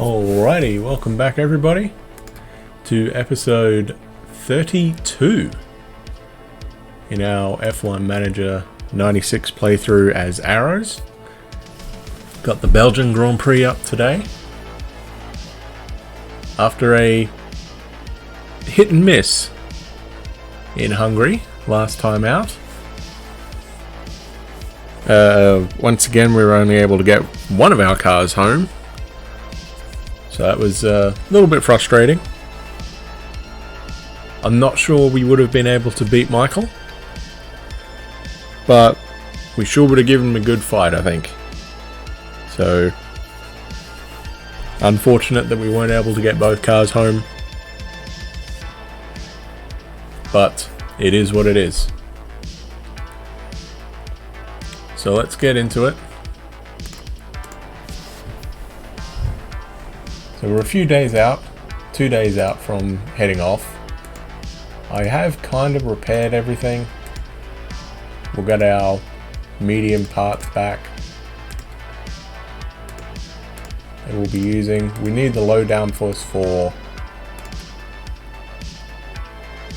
Alrighty, welcome back everybody to episode 32 in our F1 Manager 96 playthrough as Arrows. Got the Belgian Grand Prix up today. After a hit and miss in Hungary last time out. Once again we were only able to get one of our cars home. So that was a little bit frustrating. I'm not sure we would have been able to beat Michael, but we sure would have given him a good fight, I think. So, unfortunate that we weren't able to get both cars home, but it is what it is. So let's get into it. So we're a few days out, 2 days out from heading off. I have kind of repaired everything. We'll get our medium parts back that we'll be using. We need the low downforce for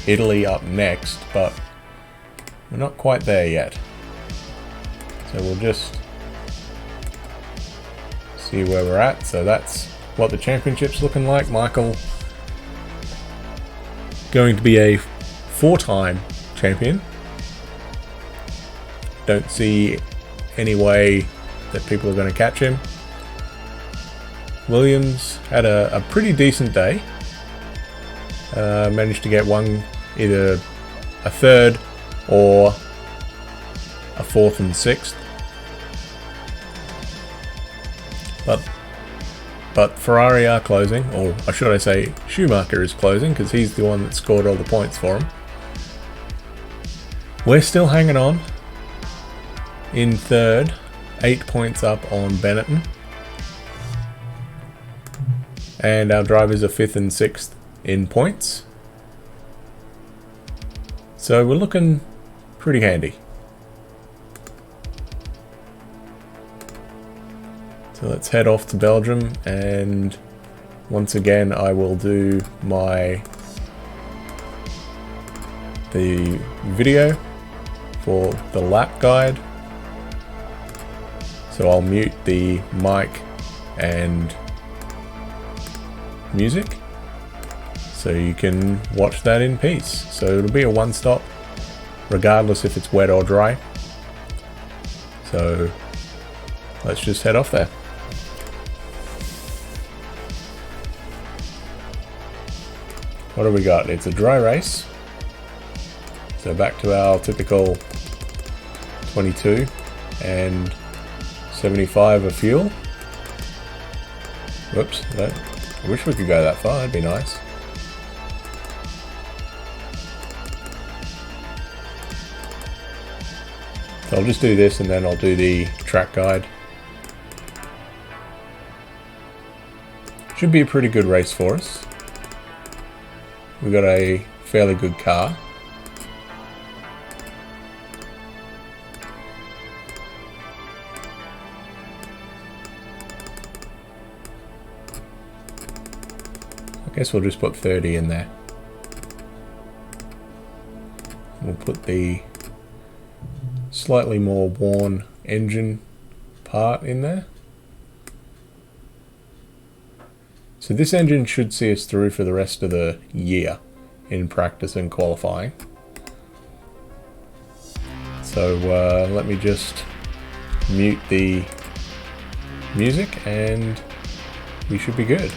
Italy up next, but we're not quite there yet. So we'll just see where we're at. So that's what the championship's looking like. Michael going to be a 4-time champion. Don't see any way that people are going to catch him. Williams had a pretty decent day. Managed to get either a third or a fourth and sixth. But Ferrari are closing, or should I say Schumacher is closing, because he's the one that scored all the points for him. We're still hanging on in third, 8 points up on Benetton. And our drivers are 5th and 6th in points. So we're looking pretty handy. So let's head off to Belgium, and once again I will do the video for the lap guide. So I'll mute the mic and music so you can watch that in peace. So it'll be a one-stop regardless if it's wet or dry. So let's just head off there. What do we got? It's a dry race. So back to our typical 22 and 75 of fuel. Whoops, I wish we could go that far, that'd be nice. So I'll just do this and then I'll do the track guide. Should be a pretty good race for us. We've got a fairly good car. I guess we'll just put 30 in there. We'll put the slightly more worn engine part in there. So this engine should see us through for the rest of the year in practice and qualifying. So let me just mute the music and we should be good.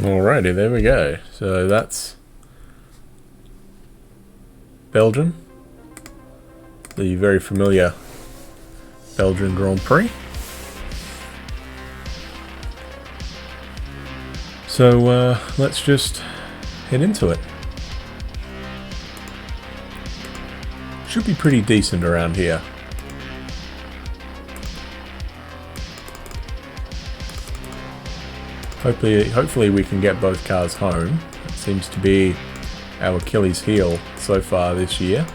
Alrighty, there we go. So that's Belgium, the very familiar Belgian Grand Prix. So let's just head into it. Should be pretty decent around here. Hopefully we can get both cars home. It seems to be our Achilles heel so far this year.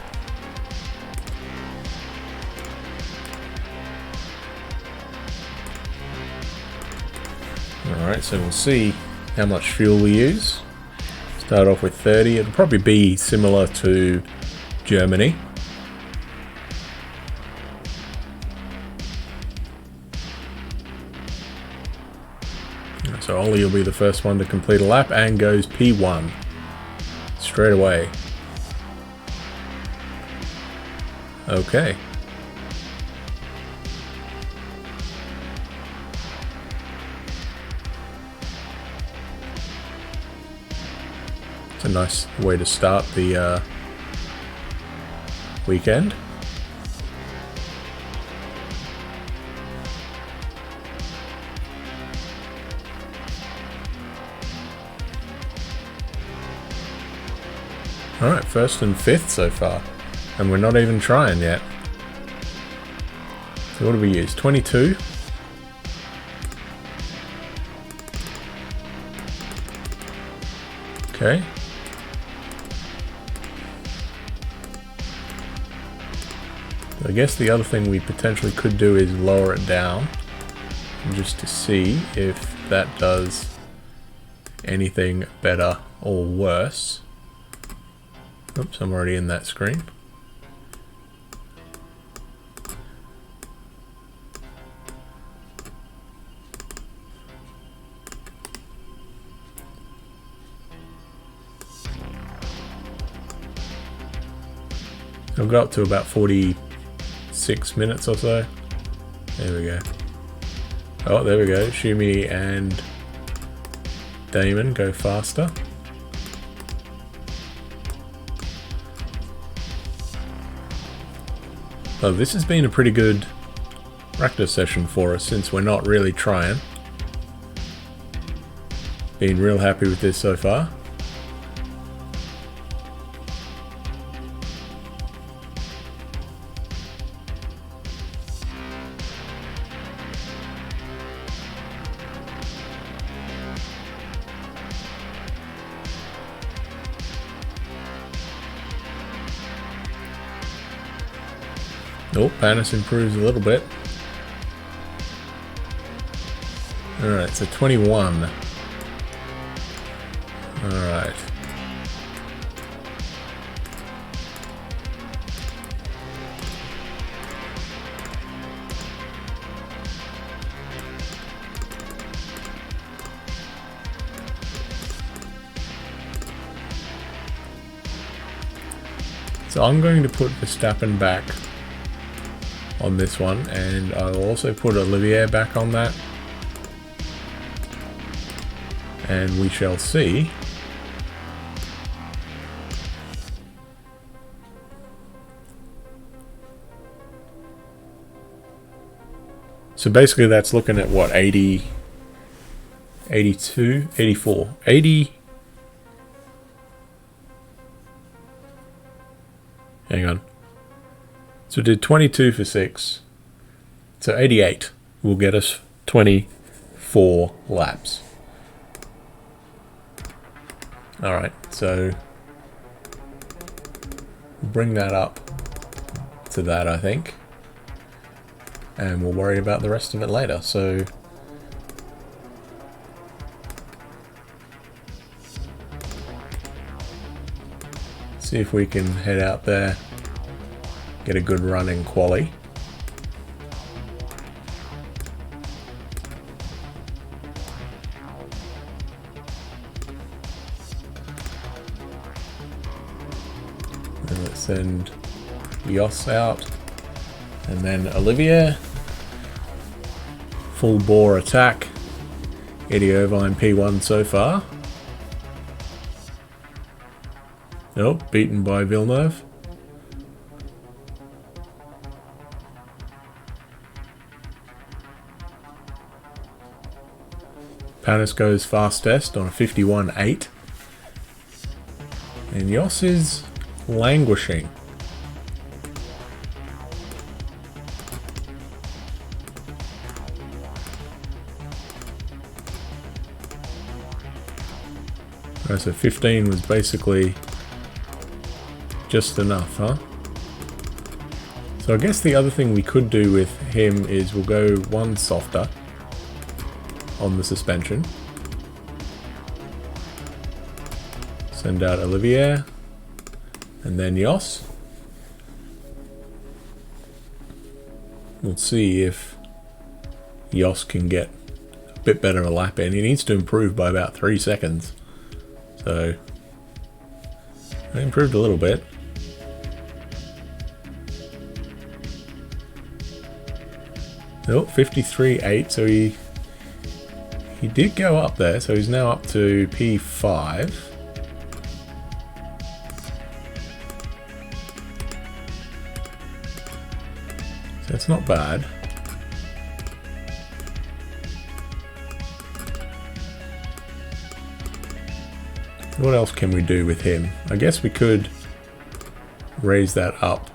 Alright, so we'll see how much fuel we use. Start off with 30. It'll probably be similar to Germany. So Ollie will be the first one to complete a lap and goes P1 straight away. Okay. It's a nice way to start the weekend. Alright, first and fifth so far. And we're not even trying yet. So what do we use? 22? Okay. I guess the other thing we potentially could do is lower it down. Just to see if that does anything better or worse. Oops, I'm already in that screen. I'll go up to about 46 minutes or so. There we go. Oh, there we go. Shumi and Damon go faster. Oh, this has been a pretty good practice session for us since we're not really trying. Been real happy with this so far. Oh, Panis improves a little bit. Alright, so 21. Alright. So I'm going to put Verstappen back on this one, and I'll also put Olivier back on that, and we shall see. So basically that's looking at what, 80, 82, 84, 80. Hang on. So we did 22 for 6. So 88 will get us 24 laps. Alright, so we'll bring that up to that, I think. And we'll worry about the rest of it later. So see if we can head out there. Get a good run in quali. And let's send Jos out. And then Olivier. Full bore attack. Eddie Irvine P1 so far. Oh, beaten by Villeneuve. Panis goes fastest on a 51.8. And Jos is languishing. Right, so 15 was basically just enough, huh? So I guess the other thing we could do with him is we'll go one softer on the suspension. Send out Olivier and then Jos. We'll see if Jos can get a bit better a lap in. He needs to improve by about 3 seconds. So I improved a little bit. Oh, 53.8, so he did go up there, so he's now up to P5. So that's not bad. What else can we do with him? I guess we could raise that up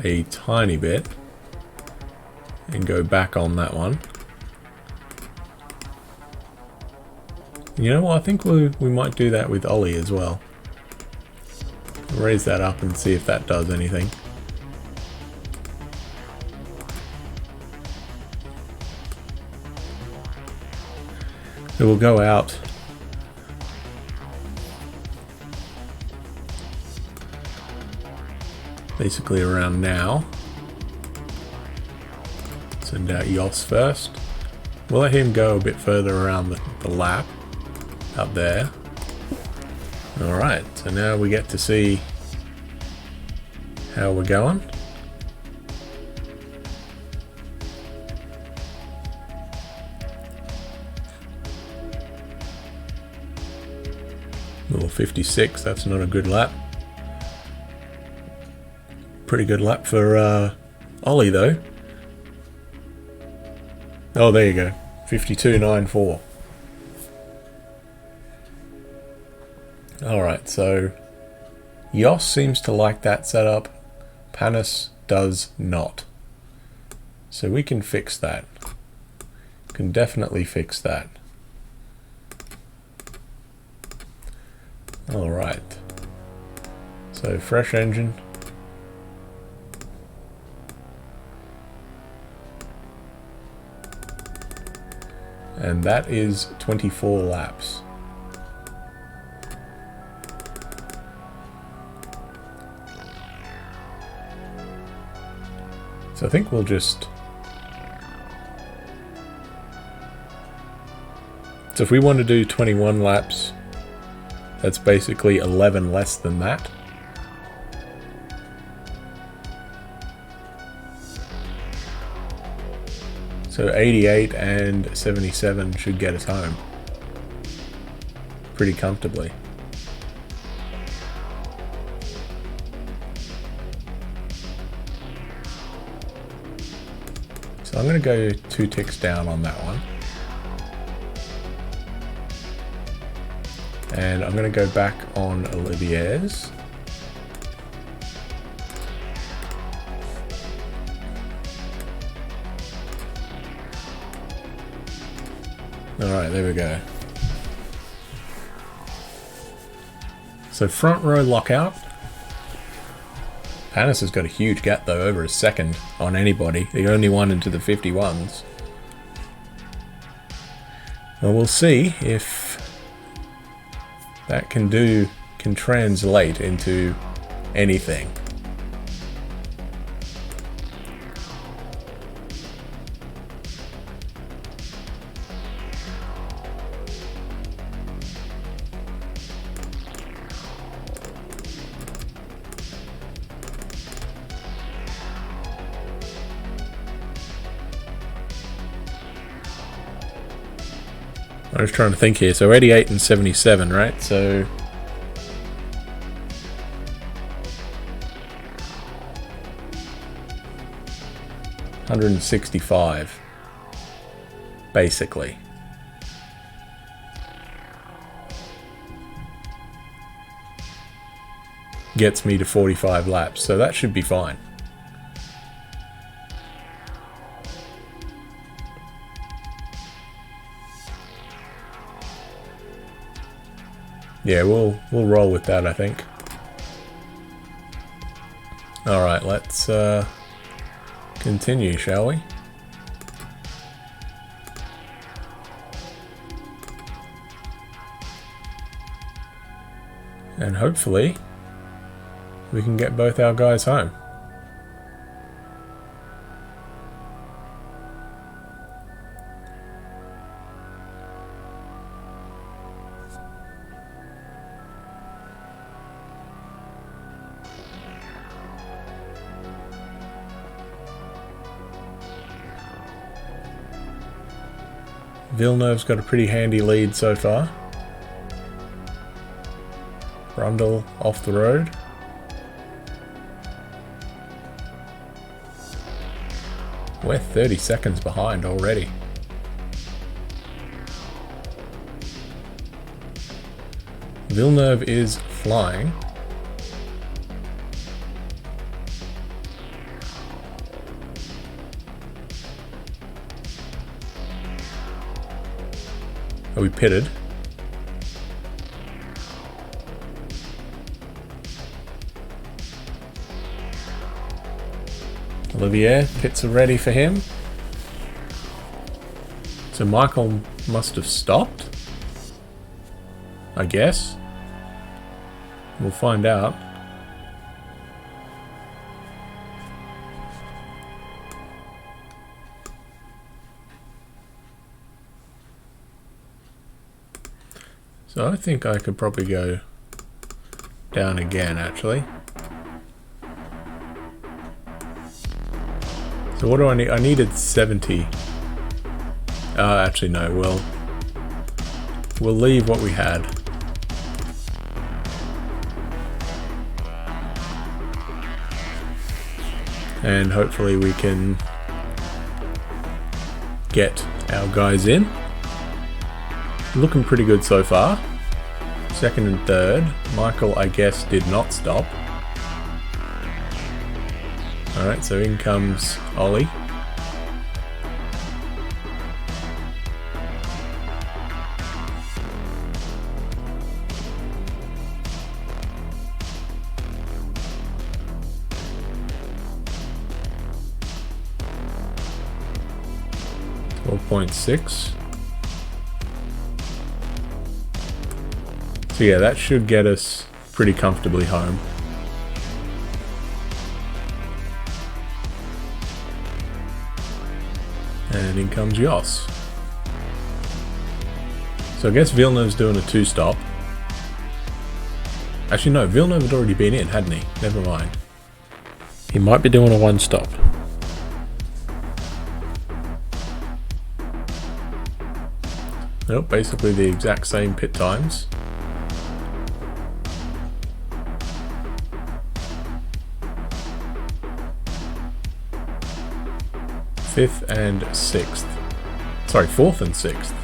a tiny bit and go back on that one. You know what? I think we might do that with Ollie as well. Raise that up and see if that does anything. So we'll go out basically around now. Send out Jos first. We'll let him go a bit further around the lap up there. Alright, so now we get to see how we're going. Little 56, that's not a good lap. Pretty good lap for Ollie though. Oh, there you go. 52.94. Alright, so Jos seems to like that setup. Panis does not. So we can fix that. Can definitely fix that. Alright. So fresh engine. And that is 24 laps. So I think we'll just... So if we want to do 21 laps, that's basically 11 less than that. So 88 and 77 should get us home pretty comfortably. So I'm going to go 2 ticks down on that one. And I'm going to go back on Olivier's. Alright, there we go. So front row lockout. Panis has got a huge gap though, over a second on anybody. The only one into the 51s. Well, we'll see if that can translate into anything. I was trying to think here. So 88 and 77, right? So 165, basically. Gets me to 45 laps, so that should be fine. Yeah, we'll roll with that, I think. All right, let's continue, shall we? And hopefully we can get both our guys home. Villeneuve's got a pretty handy lead so far. Brundle off the road. We're 30 seconds behind already. Villeneuve is flying. Are we pitted? Olivier, pits are ready for him. So Michael must have stopped, I guess. We'll find out. So I think I could probably go down again, actually. So what do I need? I needed 70. Actually no, we'll leave what we had. And hopefully we can get our guys in. Looking pretty good so far. Second and third. Michael, I guess, did not stop. Alright, so in comes Ollie. .6. So yeah, that should get us pretty comfortably home. And in comes Jos. So I guess Villeneuve's doing a two-stop. Actually no, Villeneuve had already been in, hadn't he? Never mind. He might be doing a one-stop. Nope, basically the exact same pit times. Fifth and sixth. Sorry, fourth and sixth.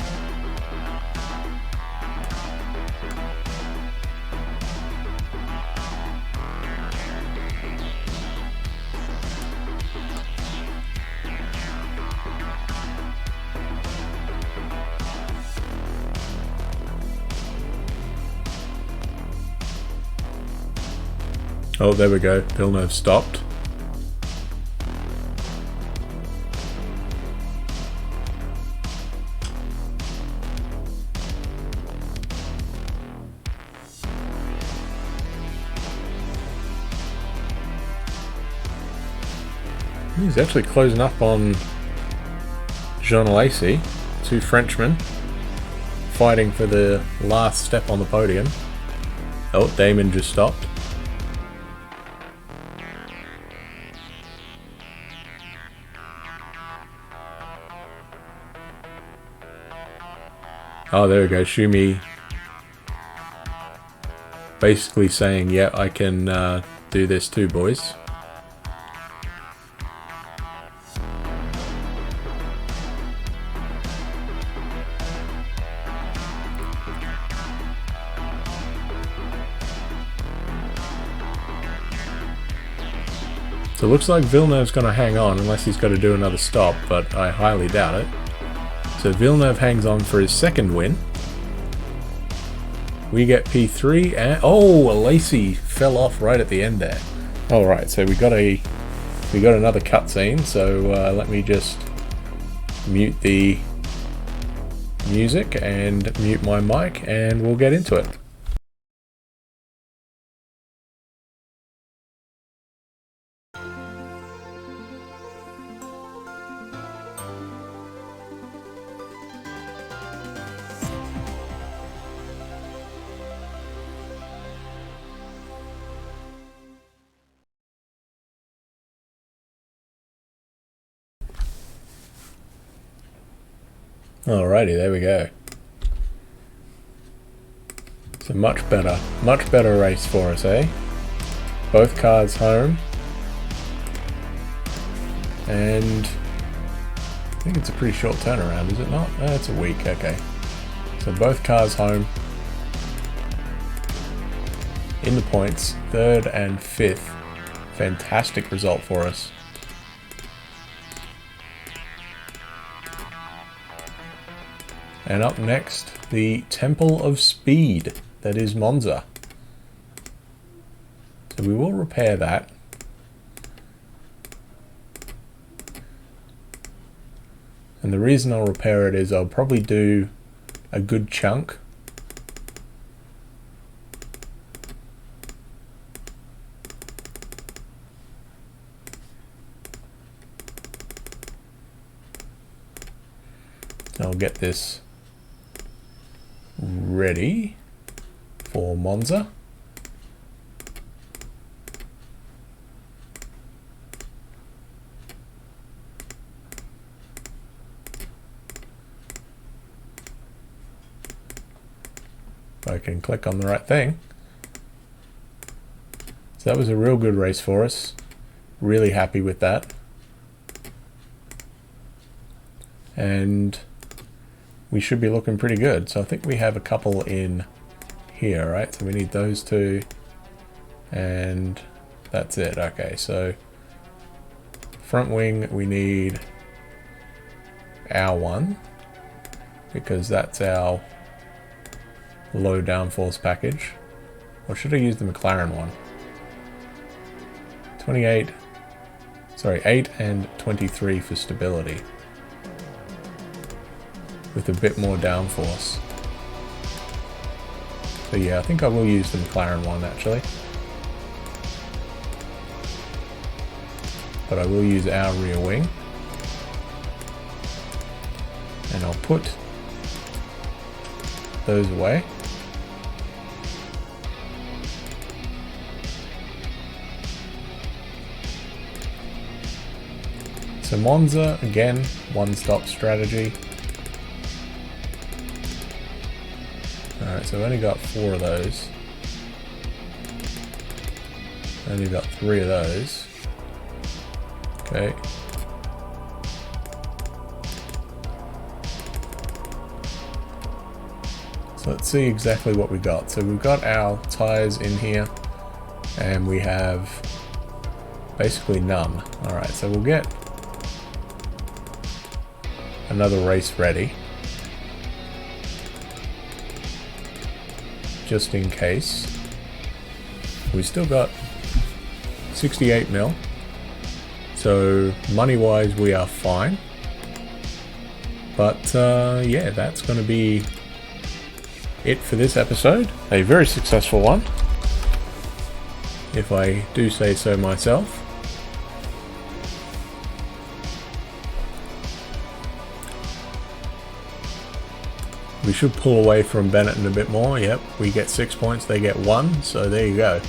Oh, there we go. Villeneuve stopped. He's actually closing up on Jean Alesi. Two Frenchmen fighting for the last step on the podium. Oh, Damon just stopped. Oh, there we go. Schumi basically saying, yeah, I can do this too, boys. So it looks like Villeneuve's going to hang on unless he's got to do another stop, but I highly doubt it. So Villeneuve hangs on for his second win. We get P3 and oh, Lacey fell off right at the end there. All right, so we got another cutscene. So let me just mute the music and mute my mic, and we'll get into it. Alrighty, there we go. It's a much better race for us, eh? Both cars home. And I think it's a pretty short turnaround, is it not? Oh, it's a week, okay. So both cars home. In the points, 3rd and 5th. Fantastic result for us. And up next, the Temple of Speed, that is Monza. So we will repair that. And the reason I'll repair it is I'll probably do a good chunk. I'll get this ready for Monza. If I can click on the right thing. So that was a real good race for us. Really happy with that. And we should be looking pretty good. So I think we have a couple in here, right? So we need those two, and that's it. Okay, so front wing, we need our one, because that's our low downforce package. Or should I use the McLaren one? 8 and 23 for stability, with a bit more downforce. So yeah, I think I will use the McLaren one actually. But I will use our rear wing. And I'll put those away. So Monza, again, one-stop strategy. Alright, so I've only got 4 of those. Only got 3 of those. Okay. So let's see exactly what we got. So we've got our tires in here, and we have basically none. Alright, so we'll get another race ready, just in case. We still got 68 mil, so money wise we are fine. But yeah, that's going to be it for this episode. A very successful one, if I do say so myself. We should pull away from Benetton a bit more. Yep, we get 6 points, they get 1, so there you go.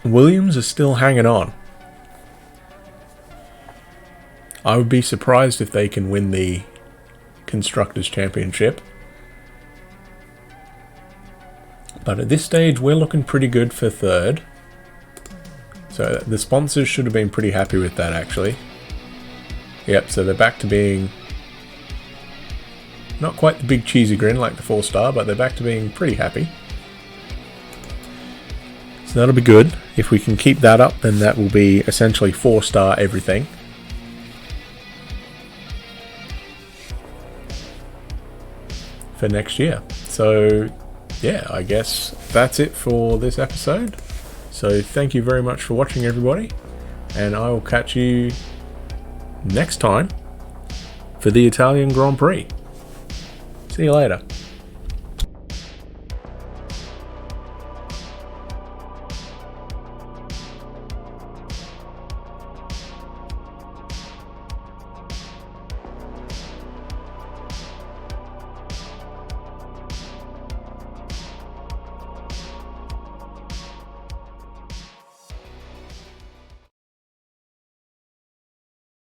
Williams is still hanging on. I would be surprised if they can win the Constructors' Championship. But at this stage, we're looking pretty good for 3rd. So the sponsors should have been pretty happy with that, actually. Yep, so they're back to being not quite the big cheesy grin like the 4-star, but they're back to being pretty happy. So that'll be good. If we can keep that up, then that will be essentially 4-star everything. For next year. So yeah, I guess that's it for this episode. So thank you very much for watching, everybody, and I will catch you next time for the Italian Grand Prix. See you later.